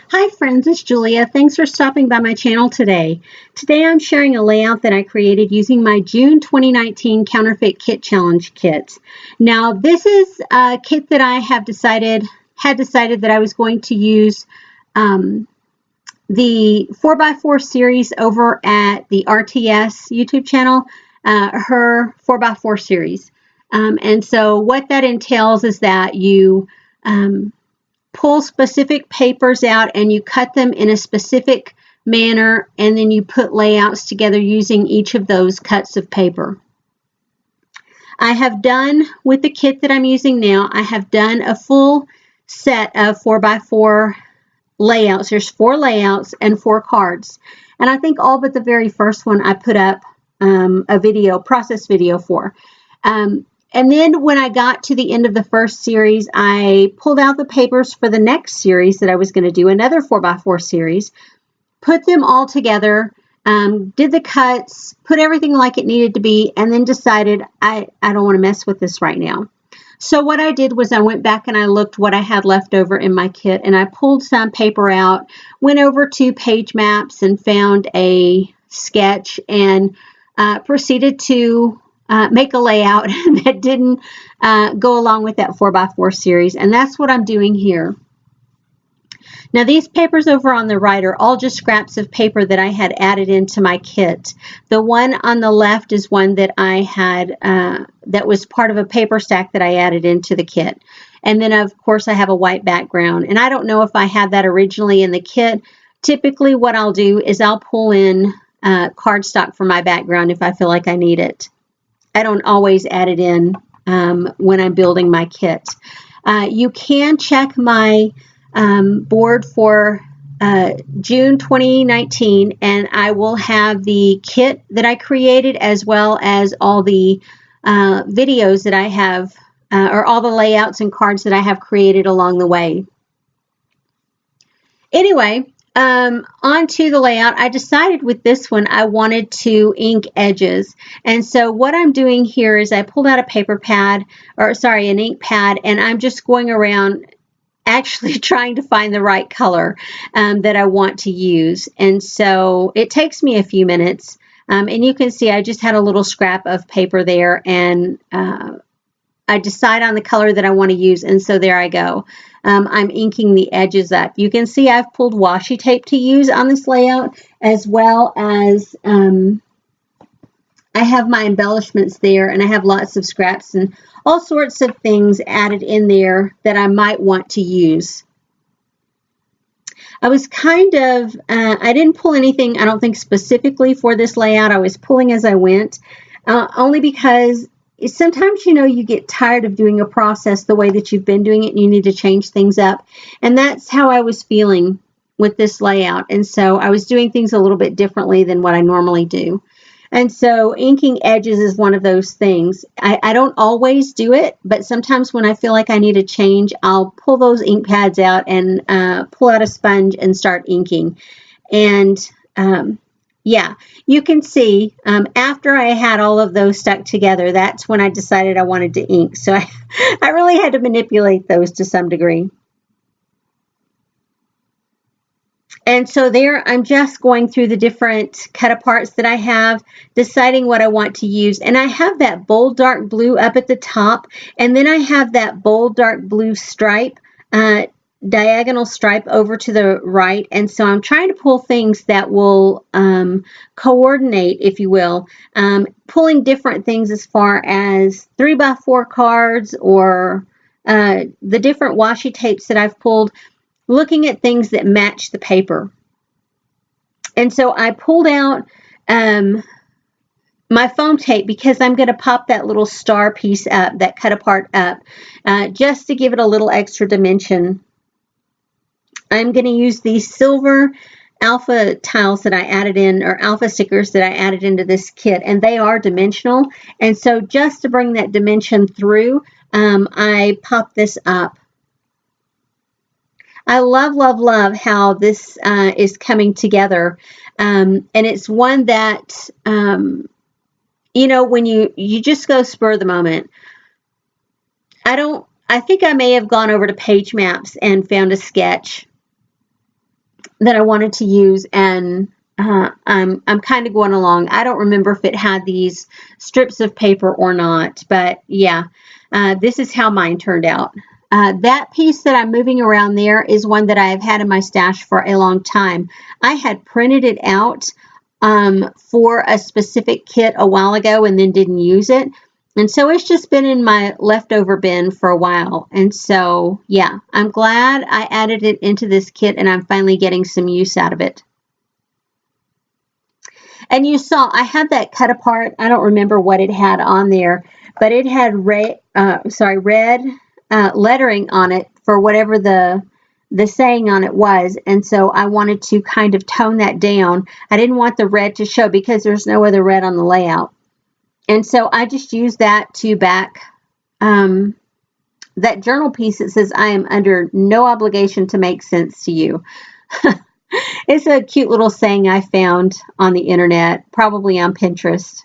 Hi friends, it's Julia. Thanks for stopping by my channel today. Today I'm sharing a layout that I created using my June 2019 Counterfeit Kit Challenge kit. Now this is a kit that I had decided that I was going to use the 4x4 series over at the RTS YouTube channel, her 4x4 series. And so what that entails is that you pull specific papers out and you cut them in a specific manner, and then you put layouts together using each of those cuts of paper. I have done, with the kit that I'm using now, I have done a full set of 4x4 layouts. There's 4 layouts and 4 cards, and I think all but the very first one I put up a process video for. And then when I got to the end of the first series, I pulled out the papers for the next series that I was going to do, another 4x4 series, put them all together, did the cuts, put everything like it needed to be, and then decided I don't want to mess with this right now. So what I did was I went back and I looked what I had left over in my kit, and I pulled some paper out, went over to Page Maps and found a sketch, and proceeded to make a layout that didn't go along with that 4x4 series, and that's what I'm doing here. Now these papers over on the right are all just scraps of paper that I had added into my kit. The one on the left is one that I had that was part of a paper stack that I added into the kit, and then of course I have a white background, and I don't know if I had that originally in the kit. Typically what I'll do is I'll pull in cardstock for my background if I feel like I need it. I don't always add it in when I'm building my kit. You can check my board for June 2019, and I will have the kit that I created as well as all the videos that I have, or all the layouts and cards that I have created along the way. Anyway, on to the layout. I decided with this one I wanted to ink edges, and so what I'm doing here is I pulled out a paper pad, or sorry, an ink pad, and I'm just going around actually trying to find the right color that I want to use. And so it takes me a few minutes, and you can see I just had a little scrap of paper there, and I decide on the color that I want to use, and so there I go. I'm inking the edges up. You can see I've pulled washi tape to use on this layout, as well as I have my embellishments there, and I have lots of scraps and all sorts of things added in there that I might want to use. I was kind of, I didn't pull anything, I don't think, specifically for this layout. I was pulling as I went, only because sometimes, you get tired of doing a process the way that you've been doing it, and you need to change things up. And that's how I was feeling with this layout. And so I was doing things a little bit differently than what I normally do. And so inking edges is one of those things. I don't always do it, but sometimes when I feel like I need a change, I'll pull those ink pads out and pull out a sponge and start inking. And yeah, you can see after I had all of those stuck together, that's when I decided I wanted to ink. So I really had to manipulate those to some degree. And so there, I'm just going through the different cut aparts that I have, deciding what I want to use. And I have that bold dark blue up at the top, and then I have that bold dark blue stripe, diagonal stripe over to the right. And so I'm trying to pull things that will coordinate, if you will, pulling different things as far as 3x4 cards, or the different washi tapes that I've pulled, looking at things that match the paper. And so I pulled out my foam tape, because I'm going to pop that little star piece up, that cut apart up, just to give it a little extra dimension. I'm going to use these silver alpha tiles that I added in, or alpha stickers that I added into this kit, and they are dimensional. And so just to bring that dimension through, I pop this up. I love, love, love how this is coming together. And it's one that, when you just go spur of the moment. I think I may have gone over to Page Maps and found a sketch that I wanted to use, and I'm kind of going along. I don't remember if it had these strips of paper or not, but yeah, this is how mine turned out. That piece that I'm moving around there is one that I've had in my stash for a long time. I had printed it out for a specific kit a while ago and then didn't use it. And so it's just been in my leftover bin for a while. And so, yeah, I'm glad I added it into this kit and I'm finally getting some use out of it. And you saw I had that cut apart. I don't remember what it had on there, but it had red lettering on it for whatever the saying on it was. And so I wanted to kind of tone that down. I didn't want the red to show because there's no other red on the layout. And so I just used that to back that journal piece that says, I am under no obligation to make sense to you. It's a cute little saying I found on the internet, probably on Pinterest.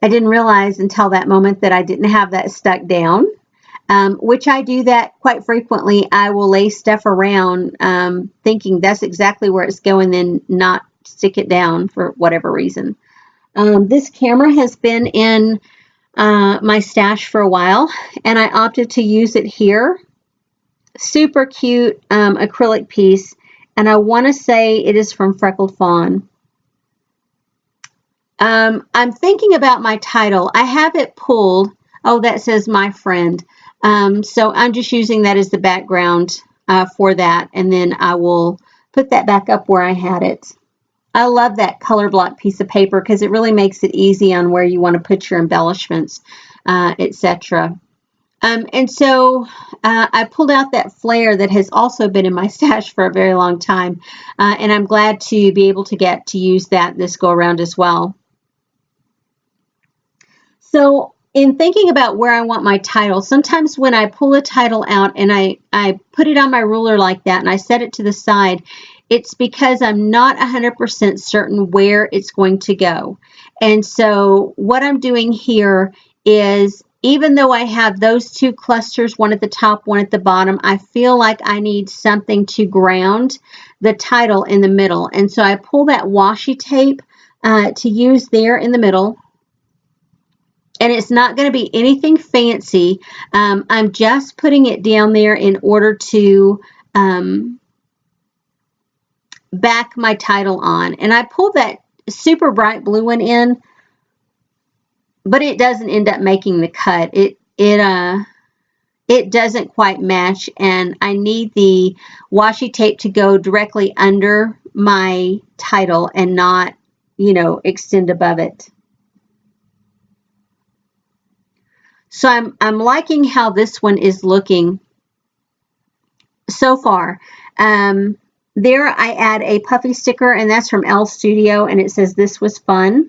I didn't realize until that moment that I didn't have that stuck down, which I do that quite frequently. I will lay stuff around thinking that's exactly where it's going, then not stick it down for whatever reason. This camera has been in my stash for a while, and I opted to use it here. Super cute acrylic piece, and I want to say it is from Freckled Fawn. I'm thinking about my title. I have it pulled. Oh, that says my friend. So I'm just using that as the background for that, and then I will put that back up where I had it. I love that color block piece of paper because it really makes it easy on where you want to put your embellishments, etc. And so I pulled out that flare that has also been in my stash for a very long time, and I'm glad to be able to get to use that this go around as well. So in thinking about where I want my title, sometimes when I pull a title out and I put it on my ruler like that and I set it to the side, it's because I'm not 100% certain where it's going to go. And so what I'm doing here is, even though I have those two clusters, one at the top, one at the bottom, I feel like I need something to ground the title in the middle. And so I pull that washi tape to use there in the middle. And it's not going to be anything fancy. I'm just putting it down there in order to back my title on. And I pulled that super bright blue one in, but it doesn't end up making the cut. It doesn't quite match, and I need the washi tape to go directly under my title and not, extend above it. So I'm liking how this one is looking so far. There I add a puffy sticker, and that's from Elle Studio, and it says, "This was fun."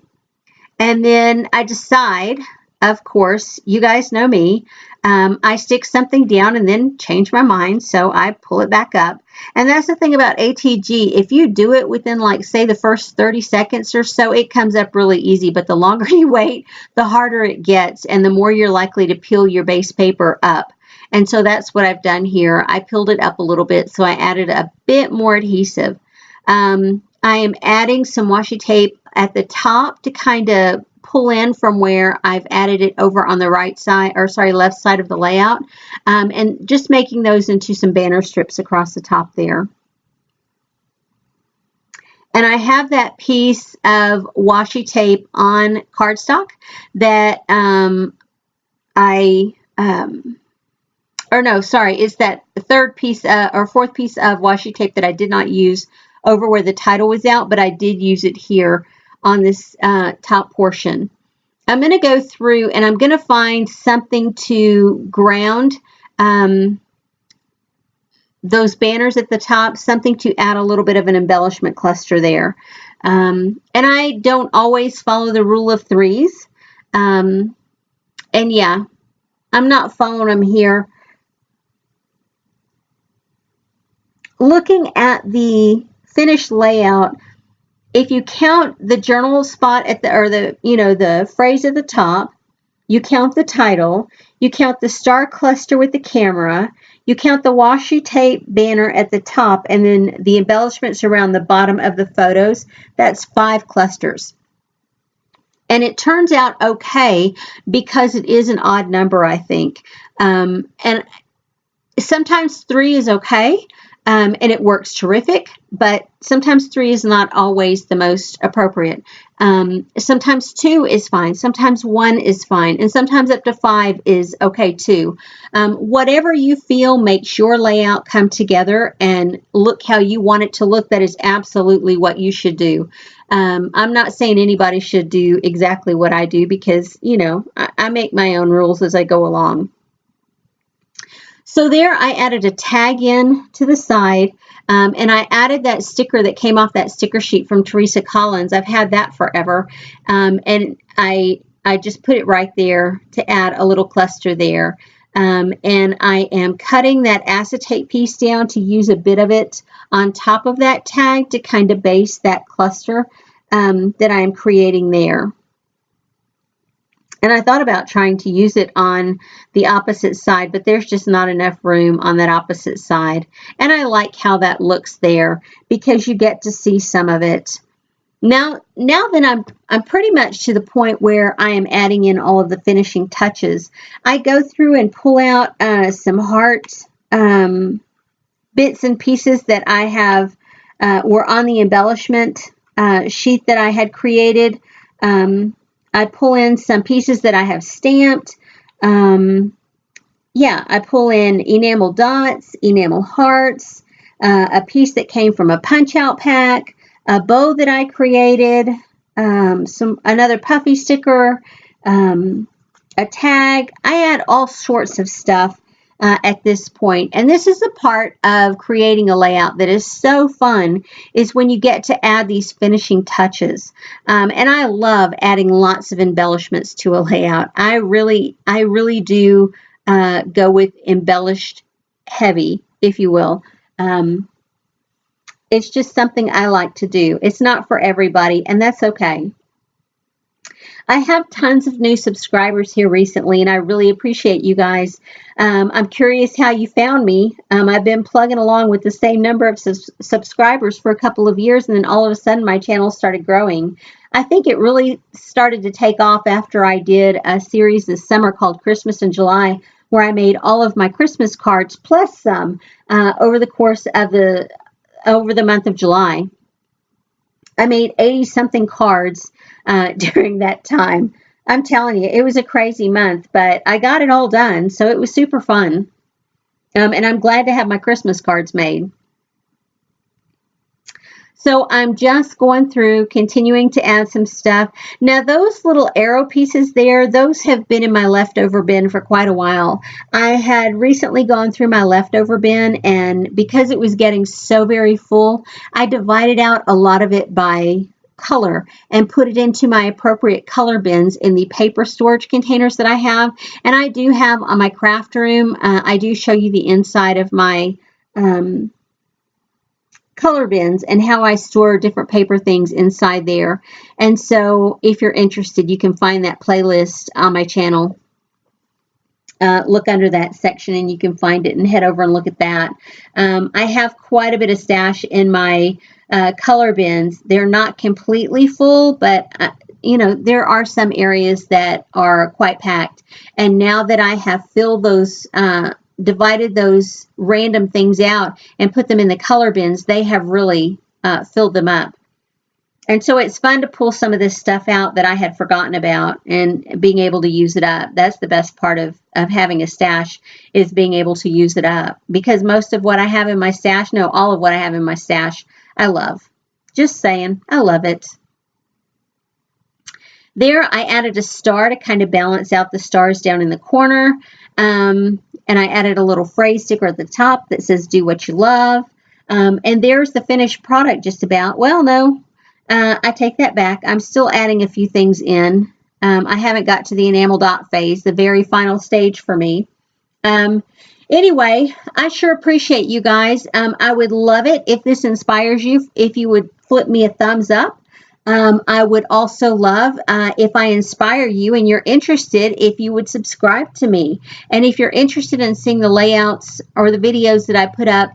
And then I decide, of course, you guys know me, I stick something down and then change my mind, so I pull it back up. And that's the thing about ATG. If you do it within, like, say, the first 30 seconds or so, it comes up really easy. But the longer you wait, the harder it gets, and the more you're likely to peel your base paper up. And so that's what I've done here. I peeled it up a little bit, so I added a bit more adhesive. I am adding some washi tape at the top to kind of pull in from where I've added it over on the left side of the layout, and just making those into some banner strips across the top there. And I have that piece of washi tape on cardstock that it's that third piece or fourth piece of washi tape that I did not use over where the title was out, but I did use it here on this top portion. I'm going to go through and I'm going to find something to ground those banners at the top, something to add a little bit of an embellishment cluster there. And I don't always follow the rule of threes. And yeah, I'm not following them here. Looking at the finished layout, if you count the journal spot at the phrase at the top, you count the title, you count the star cluster with the camera, You count the washi tape banner at the top and then the embellishments around the bottom of the photos. That's 5 clusters. And it turns out okay because it is an odd number, I think. And sometimes 3 is okay, and it works terrific, but sometimes 3 is not always the most appropriate. Sometimes 2 is fine, sometimes 1 is fine, and sometimes up to 5 is okay too. Whatever you feel makes your layout come together and look how you want it to look, that is absolutely what you should do. I'm not saying anybody should do exactly what I do because, you know, I make my own rules as I go along. So there I added a tag in to the side, and I added that sticker that came off that sticker sheet from Teresa Collins. I've had that forever, and I just put it right there to add a little cluster there. And I am cutting that acetate piece down to use a bit of it on top of that tag to kind of base that cluster that I am creating there. And I thought about trying to use it on the opposite side, but there's just not enough room on that opposite side. And I like how that looks there because you get to see some of it. Now that I'm pretty much to the point where I am adding in all of the finishing touches, I go through and pull out some heart bits and pieces that I have were on the embellishment sheet that I had created. I pull in some pieces that I have stamped. I pull in enamel dots, enamel hearts, a piece that came from a punch-out pack, a bow that I created, another puffy sticker, a tag. I add all sorts of stuff at this point. And this is the part of creating a layout that is so fun, is when you get to add these finishing touches. And I love adding lots of embellishments to a layout. I really do go with embellished heavy, if you will. It's just something I like to do. It's not for everybody, and that's okay. I have tons of new subscribers here recently, and I really appreciate you guys. I'm curious how you found me. I've been plugging along with the same number of subscribers for a couple of years, and then all of a sudden my channel started growing. I think it really started to take off after I did a series this summer called Christmas in July, where I made all of my Christmas cards plus some over the course of the month of July. I made 80-something cards during that time. I'm telling you, it was a crazy month, but I got it all done, so it was super fun. And I'm glad to have my Christmas cards made. So I'm just going through, continuing to add some stuff. Now, those little arrow pieces there, those have been in my leftover bin for quite a while. I had recently gone through my leftover bin, and because it was getting so very full, I divided out a lot of it by color and put it into my appropriate color bins in the paper storage containers that I have. And I do have on my craft room, I do show you the inside of my color bins and how I store different paper things inside there. And so if you're interested, you can find that playlist on my channel. Look under that section and you can find it and head over and look at that. I have quite a bit of stash in my color bins. They're not completely full, but you know, there are some areas that are quite packed. And now that I have filled those divided those random things out and put them in the color bins, they have really filled them up. And so it's fun to pull some of this stuff out that I had forgotten about and being able to use it up. That's the best part of having a stash, is being able to use it up. Because most of what I have in my stash, no, all of what I have in my stash, I love. Just saying, I love it. There, I added a star to kind of balance out the stars down in the corner. And I added a little phrase sticker at the top that says, "Do what you love." And there's the finished product just about. Well, no, I take that back. I'm still adding a few things in. I haven't got to the enamel dot phase, the very final stage for me. Anyway, I sure appreciate you guys. I would love it if this inspires you, if you would flip me a thumbs up. I would also love if I inspire you and you're interested, if you would subscribe to me. And if you're interested in seeing the layouts or the videos that I put up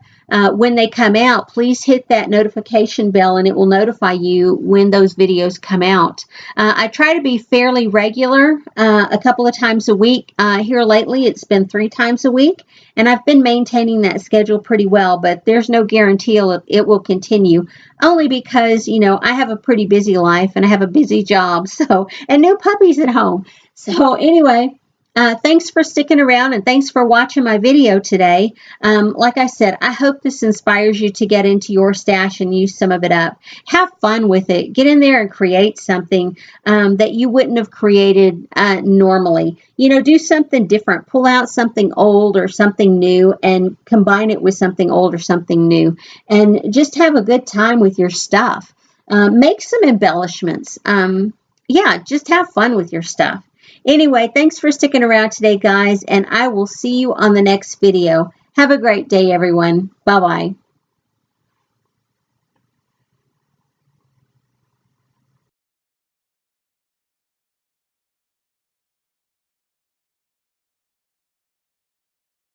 when they come out, please hit that notification bell and it will notify you when those videos come out. I try to be fairly regular, a couple of times a week. Here lately, it's been 3 times a week, and I've been maintaining that schedule pretty well, but there's no guarantee it will continue, only because, I have a pretty busy life and I have a busy job, and new puppies at home. So anyway, thanks for sticking around and thanks for watching my video today. Like I said, I hope this inspires you to get into your stash and use some of it up. Have fun with it. Get in there and create something that you wouldn't have created normally. Do something different. Pull out something old or something new and combine it with something old or something new. And just have a good time with your stuff. Make some embellishments. Yeah, just have fun with your stuff. Anyway, thanks for sticking around today, guys, and I will see you on the next video. Have a great day, everyone. Bye-bye.